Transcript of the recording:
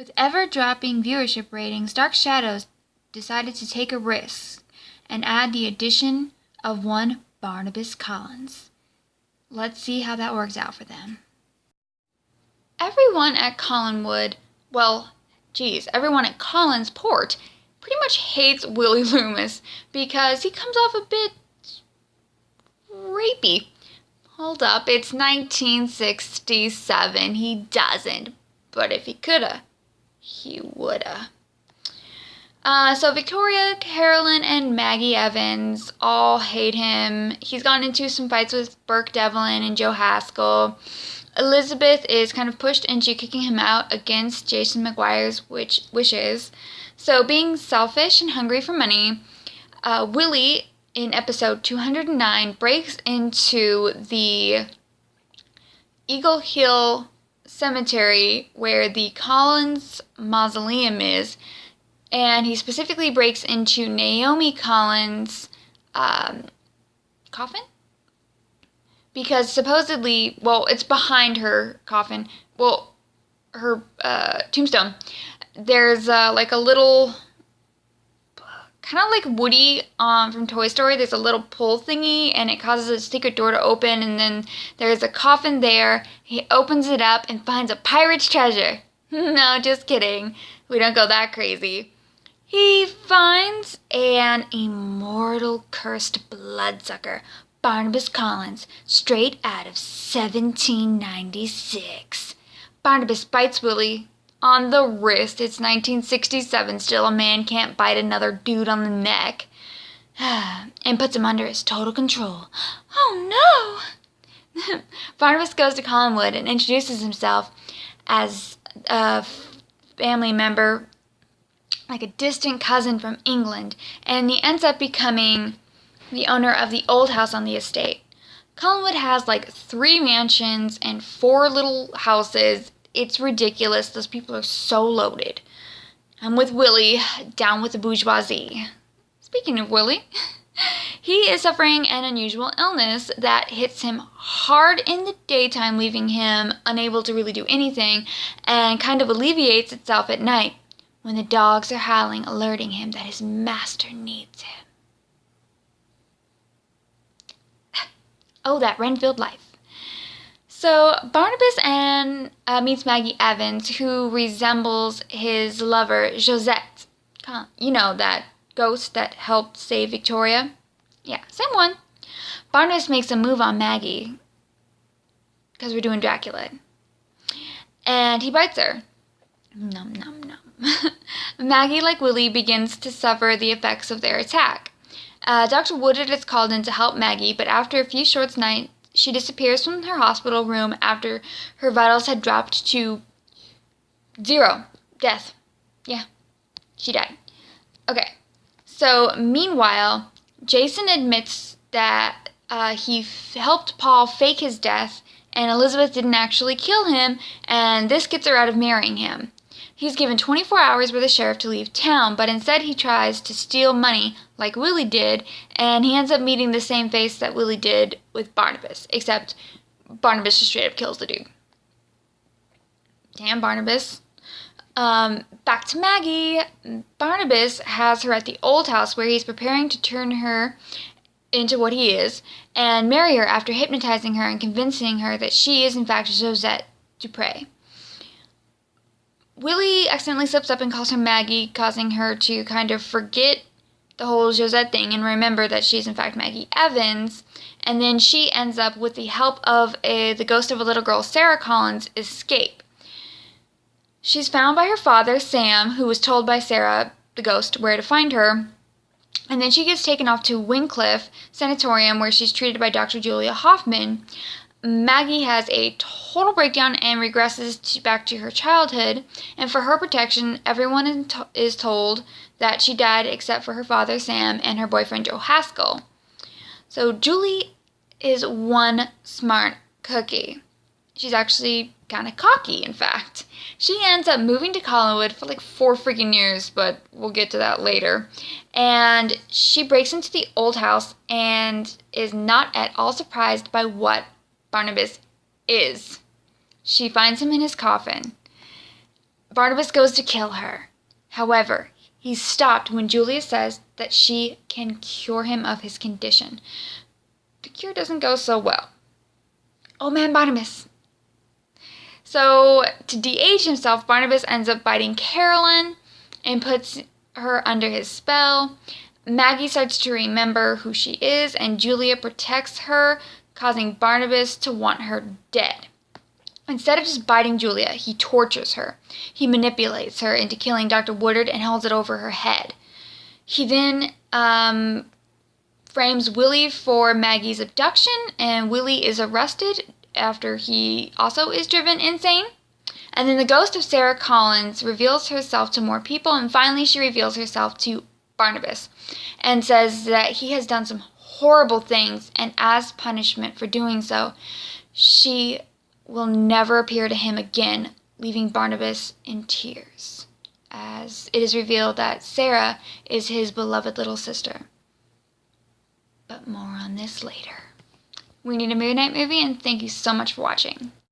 With ever-dropping viewership ratings, Dark Shadows decided to take a risk and add the addition of one Barnabas Collins. Let's see how that works out for them. Everyone at Collinwood, everyone at Collinsport pretty much hates Willie Loomis because he comes off a bit rapey. Hold up, it's 1967. He doesn't. But if he coulda, he woulda. So Victoria, Carolyn, and Maggie Evans all hate him. He's gotten into some fights with Burke Devlin and Joe Haskell. Elizabeth is kind of pushed into kicking him out against Jason McGuire's wishes. So being selfish and hungry for money, Willie, in episode 209, breaks into the Eagle Hill Cemetery where the Collins mausoleum is, and he specifically breaks into Naomi Collins' coffin? Because supposedly, it's behind her coffin, her tombstone. There's like a little, kind of like Woody from Toy Story. There's a little pull thingy, and it causes a secret door to open, and then there's a coffin there. He opens it up and finds a pirate's treasure. No, just kidding. We don't go that crazy. He finds an immortal cursed bloodsucker, Barnabas Collins, straight out of 1796. Barnabas bites Willie on the wrist. It's 1967. Still, a man can't bite another dude on the neck. And puts him under his total control. Oh no! Barnabas goes to Collinwood and introduces himself as a family member, like a distant cousin from England, and he ends up becoming the owner of the old house on the estate. Collinwood has like 3 mansions and 4 little houses. It's ridiculous. Those people are so loaded. I'm with Willie, down with the bourgeoisie. Speaking of Willie, he is suffering an unusual illness that hits him hard in the daytime, leaving him unable to really do anything, and kind of alleviates itself at night when the dogs are howling, alerting him that his master needs him. Oh, that Renfield life. So Barnabas meets Maggie Evans, who resembles his lover, Josette. You know, that ghost that helped save Victoria? Yeah, same one. Barnabas makes a move on Maggie, because we're doing Dracula. And he bites her. Nom, nom, nom. Maggie, like Willie, begins to suffer the effects of their attack. Dr. Woodard is called in to help Maggie, but after a few short nights, she disappears from her hospital room after her vitals had dropped to 0. Death. Yeah, she died. Okay, so meanwhile, Jason admits that he helped Paul fake his death, and Elizabeth didn't actually kill him, and this gets her out of marrying him. He's given 24 hours with the sheriff to leave town, but instead he tries to steal money like Willie did, and he ends up meeting the same face that Willie did with Barnabas, except Barnabas just straight up kills the dude. Damn, Barnabas. Back to Maggie. Barnabas has her at the old house where he's preparing to turn her into what he is and marry her after hypnotizing her and convincing her that she is in fact Josette Dupre. Willie accidentally slips up and calls her Maggie, causing her to kind of forget the whole Josette thing and remember that she's in fact Maggie Evans. And then she ends up, with the help of the ghost of a little girl, Sarah Collins, escape. She's found by her father, Sam, who was told by Sarah, the ghost, where to find her. And then she gets taken off to Wincliffe Sanatorium, where she's treated by Dr. Julia Hoffman. Maggie has a total breakdown and regresses back to her childhood, and for her protection, everyone is told that she died except for her father, Sam, and her boyfriend, Joe Haskell. So Julie is one smart cookie. She's actually kind of cocky, in fact. She ends up moving to Collinwood for like 4 freaking years, but we'll get to that later. And she breaks into the old house and is not at all surprised by what Barnabas is. She finds him in his coffin. Barnabas goes to kill her. However, he's stopped when Julia says that she can cure him of his condition. The cure doesn't go so well. Oh man, Barnabas. So, to de-age himself, Barnabas ends up biting Carolyn and puts her under his spell. Maggie starts to remember who she is, and Julia protects her, causing Barnabas to want her dead. Instead of just biting Julia, he tortures her. He manipulates her into killing Dr. Woodard and holds it over her head. He then frames Willie for Maggie's abduction, and Willie is arrested after he also is driven insane. And then the ghost of Sarah Collins reveals herself to more people, and finally she reveals herself to Barnabas and says that he has done some horrible things, and as punishment for doing so, she will never appear to him again, leaving Barnabas in tears, as it is revealed that Sarah is his beloved little sister. But more on this later. We Need a Movie Night Movie, and thank you so much for watching.